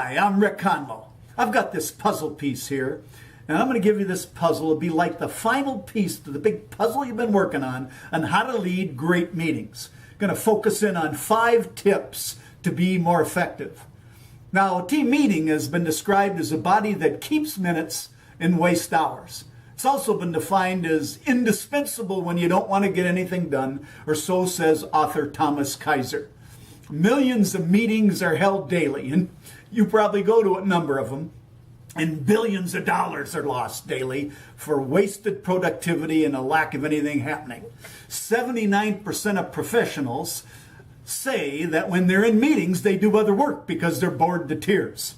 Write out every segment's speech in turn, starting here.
Hi, I'm Rick Conlow. I've got this puzzle piece here, and I'm going to give you this puzzle. It'll be like the final piece to the big puzzle you've been working on how to lead great meetings. Going to focus in on 5 tips to be more effective. Now, a team meeting has been described as a body that keeps minutes and wastes hours. It's also been defined as indispensable when you don't want to get anything done, or so says author Thomas Kaiser. Millions of meetings are held daily, and you probably go to a number of them, and billions of dollars are lost daily for wasted productivity and a lack of anything happening. 79% of professionals say that when they're in meetings, they do other work because they're bored to tears.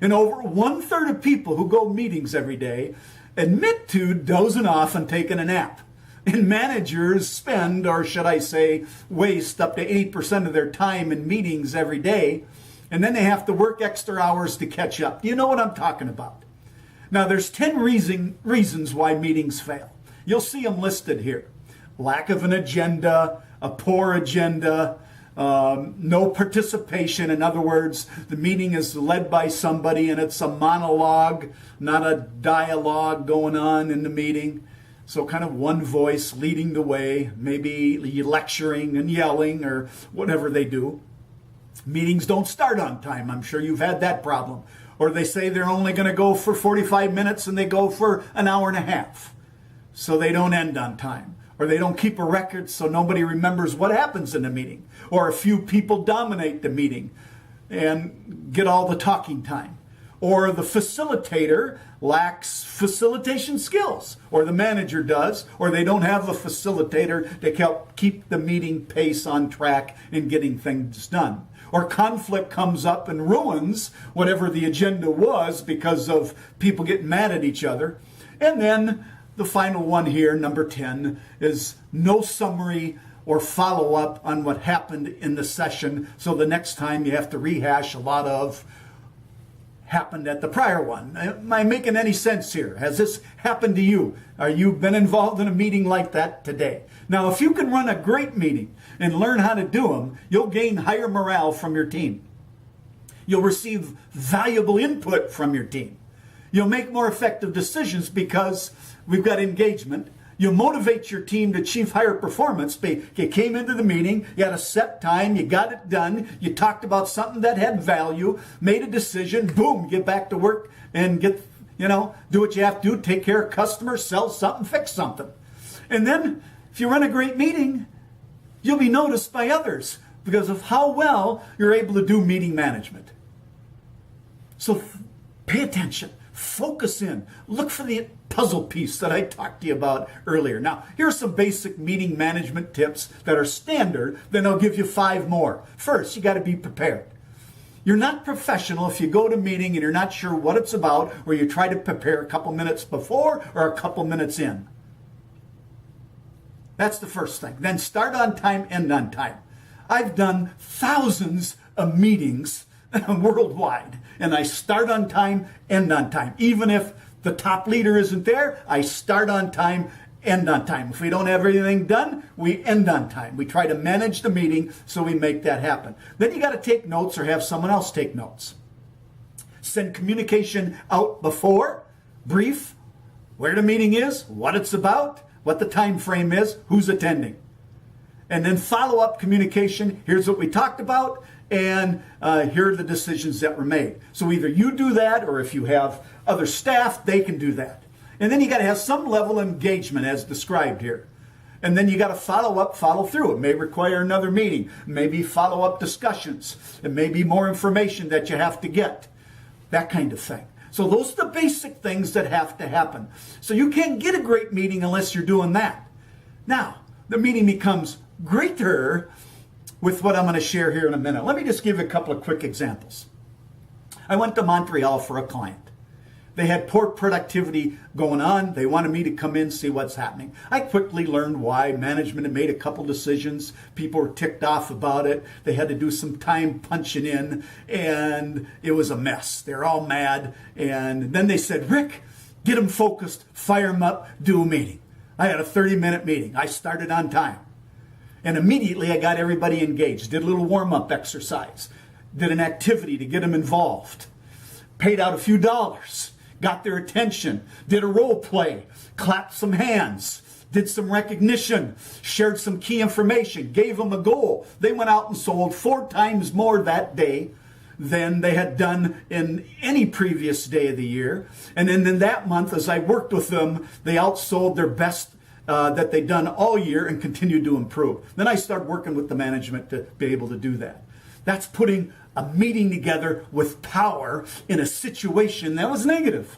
And over 1/3 of people who go meetings every day admit to dozing off and taking a nap. And managers spend, or should I say, waste up to 80% of their time in meetings every day, and then they have to work extra hours to catch up. You know what I'm talking about. Now, there's 10 reasons why meetings fail. You'll see them listed here. Lack of an agenda, a poor agenda, no participation. In other words, the meeting is led by somebody and it's a monologue, not a dialogue going on in the meeting. So kind of one voice leading the way, maybe lecturing and yelling or whatever they do. Meetings don't start on time. I'm sure you've had that problem. Or they say they're only going to go for 45 minutes and they go for an hour and a half. So they don't end on time. Or they don't keep a record so nobody remembers what happens in the meeting. Or a few people dominate the meeting and get all the talking time. Or the facilitator lacks facilitation skills, or the manager does, or they don't have a facilitator to help keep the meeting pace on track and getting things done. Or conflict comes up and ruins whatever the agenda was because of people getting mad at each other. And then the final one here, number 10, is no summary or follow up on what happened in the session. So the next time you have to rehash a lot of happened at the prior one. Am I making any sense here? Has this happened to you? Are you been involved in a meeting like that today? Now, if you can run a great meeting and learn how to do them, you'll gain higher morale from your team. You'll receive valuable input from your team. You'll make more effective decisions because we've got engagement. You'll motivate your team to achieve higher performance. You came into the meeting, you had a set time, you got it done, you talked about something that had value, made a decision, boom, get back to work and do what you have to do, take care of customers, sell something, fix something. And then if you run a great meeting, you'll be noticed by others because of how well you're able to do meeting management. So pay attention. Focus in. Look for the puzzle piece that I talked to you about earlier. Now, here's some basic meeting management tips that are standard. Then I'll give you 5 more. First, you got to be prepared. You're not professional if you go to a meeting and you're not sure what it's about, or you try to prepare a couple minutes before or a couple minutes in. That's the first thing. Then start on time, end on time. I've done thousands of meetings worldwide, and I start on time, end on time. Even if the top leader isn't there, I start on time, end on time. If we don't have everything done, we end on time. We try to manage the meeting so we make that happen. Then you got to take notes or have someone else take notes. Send communication out before, brief, where the meeting is, what it's about, what the time frame is, who's attending. And then follow-up communication, here's what we talked about, and here are the decisions that were made. So either you do that, or if you have other staff, they can do that. And then you got to have some level of engagement as described here. And then you got to follow up, follow through. It may require another meeting, maybe follow-up discussions. It may be more information that you have to get, that kind of thing. So those are the basic things that have to happen. So you can't get a great meeting unless you're doing that. Now, the meeting becomes greater with what I'm going to share here in a minute. Let me just give you a couple of quick examples. I went to Montreal for a client. They had poor productivity going on. They wanted me to come in and see what's happening. I quickly learned why. Management had made a couple decisions. People were ticked off about it. They had to do some time punching in, and it was a mess. They're all mad. And then they said, Rick, get them focused, fire them up, do a meeting. I had a 30-minute meeting. I started on time. And immediately I got everybody engaged, did a little warm-up exercise, did an activity to get them involved. paid out a few dollars, got their attention, did a role play, clapped some hands, did some recognition, shared some key information, gave them a goal. They went out and sold 4 times more that day than they had done in any previous day of the year. And then in that month, as I worked with them, they outsold their best that they'd done all year and continued to improve. Then I started working with the management to be able to do that. That's putting a meeting together with power in a situation that was negative.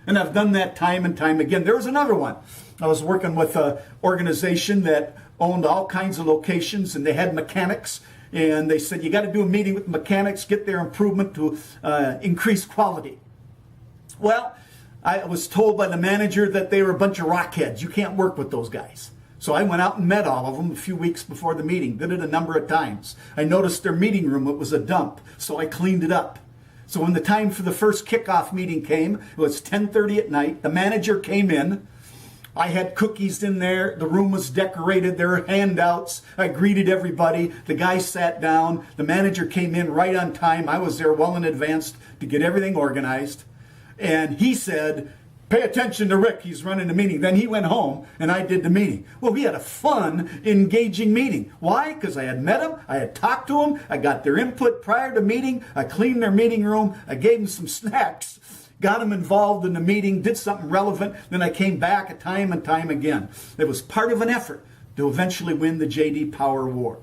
And I've done that time and time again. There was another one. I was working with an organization that owned all kinds of locations, and they had mechanics. And they said, you got to do a meeting with mechanics, get their improvement to increase quality. Well, I was told by the manager that they were a bunch of rockheads. You can't work with those guys. So I went out and met all of them a few weeks before the meeting, did it a number of times. I noticed their meeting room, it was a dump, so I cleaned it up. So when the time for the first kickoff meeting came, it was 10:30 at night. The manager came in. I had cookies in there. The room was decorated. There were handouts. I greeted everybody. The guy sat down. The manager came in right on time. I was there well in advance to get everything organized. And he said, pay attention to Rick. He's running the meeting. Then he went home and I did the meeting. Well, we had a fun, engaging meeting. Why? Because I had met them. I had talked to them. I got their input prior to meeting. I cleaned their meeting room. I gave them some snacks. Got them involved in the meeting, did something relevant, then I came back time and time again. It was part of an effort to eventually win the J.D. Power Award.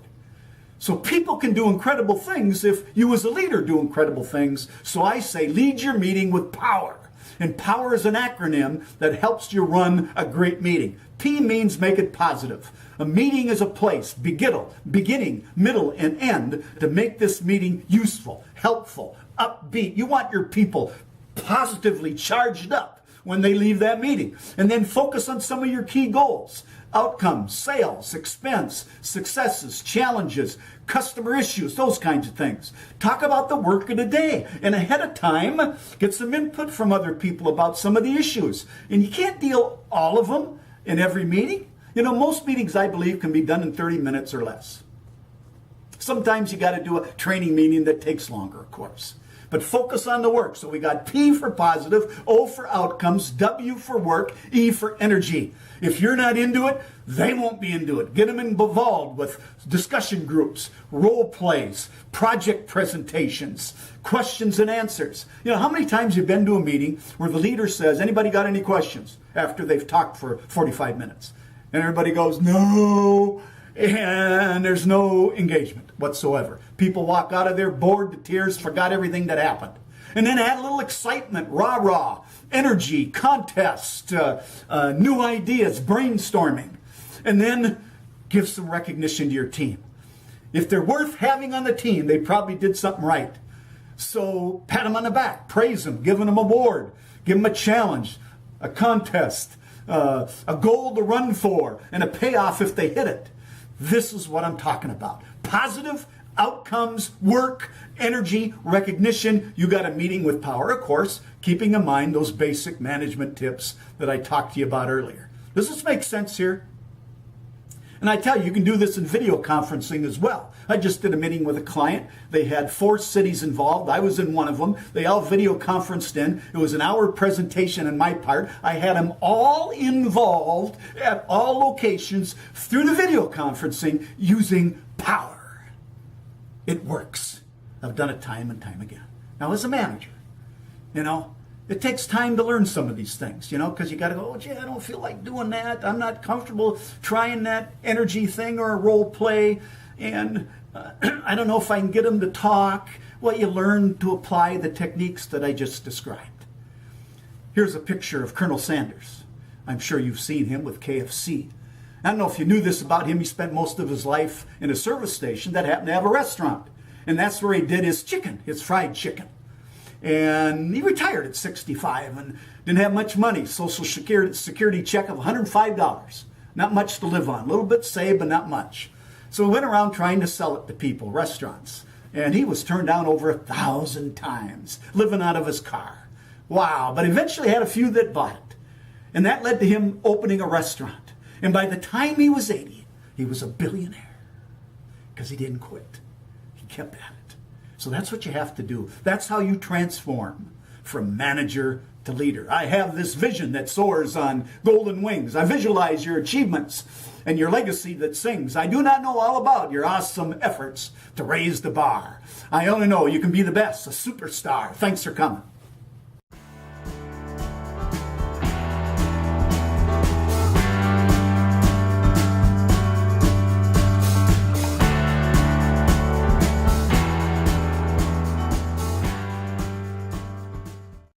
So people can do incredible things if you as a leader do incredible things. So I say lead your meeting with power. And power is an acronym that helps you run a great meeting. P means make it positive. A meeting is a place, beginning, middle, and end to make this meeting useful, helpful, upbeat. You want your people positively charged up when they leave that meeting. And then focus on some of your key goals. Outcomes, sales, expense, successes, challenges, customer issues, those kinds of things. Talk about the work of the day. And ahead of time, get some input from other people about some of the issues. And you can't deal all of them in every meeting. You know, most meetings, I believe, can be done in 30 minutes or less. Sometimes you got to do a training meeting that takes longer, of course. But focus on the work. So we got P for positive, O for outcomes, W for work, E for energy. If you're not into it, they won't be into it. Get them involved with discussion groups, role plays, project presentations, questions and answers. You know, how many times you've been to a meeting where the leader says, anybody got any questions? After they've talked for 45 minutes. And everybody goes, no. And there's no engagement whatsoever. People walk out of there bored to tears, forgot everything that happened. And then add a little excitement, rah-rah, energy, contest, new ideas, brainstorming. And then give some recognition to your team. If they're worth having on the team, they probably did something right. So pat them on the back, praise them, give them an award, give them a challenge, a contest, a goal to run for, and a payoff if they hit it. This is what I'm talking about. Positive outcomes, work, energy, recognition. You got a meeting with power, of course, keeping in mind those basic management tips that I talked to you about earlier. Does this make sense here? And I tell you, you can do this in video conferencing as well. I just did a meeting with a client. They had 4 cities involved. I was in one of them. They all video conferenced in. It was an hour presentation on my part. I had them all involved at all locations through the video conferencing using power. It works. I've done it time and time again. Now, as a manager, you know, it takes time to learn some of these things, you know, because you got to go, oh, gee, I don't feel like doing that. I'm not comfortable trying that energy thing or a role play. And I don't know if I can get them to talk. Well, you learn to apply the techniques that I just described. Here's a picture of Colonel Sanders. I'm sure you've seen him with KFC. I don't know if you knew this about him. He spent most of his life in a service station that happened to have a restaurant. And that's where he did his chicken, his fried chicken. And he retired at 65 and didn't have much money. Social security check of $105. Not much to live on. A little bit saved, but not much. So he went around trying to sell it to people, restaurants. And he was turned down over 1,000 times, living out of his car. Wow. But eventually had a few that bought it. And that led to him opening a restaurant. And by the time he was 80, he was a billionaire. Because he didn't quit. He kept at it. So that's what you have to do. That's how you transform from manager to leader. I have this vision that soars on golden wings. I visualize your achievements and your legacy that sings. I do not know all about your awesome efforts to raise the bar. I only know you can be the best, a superstar. Thanks for coming.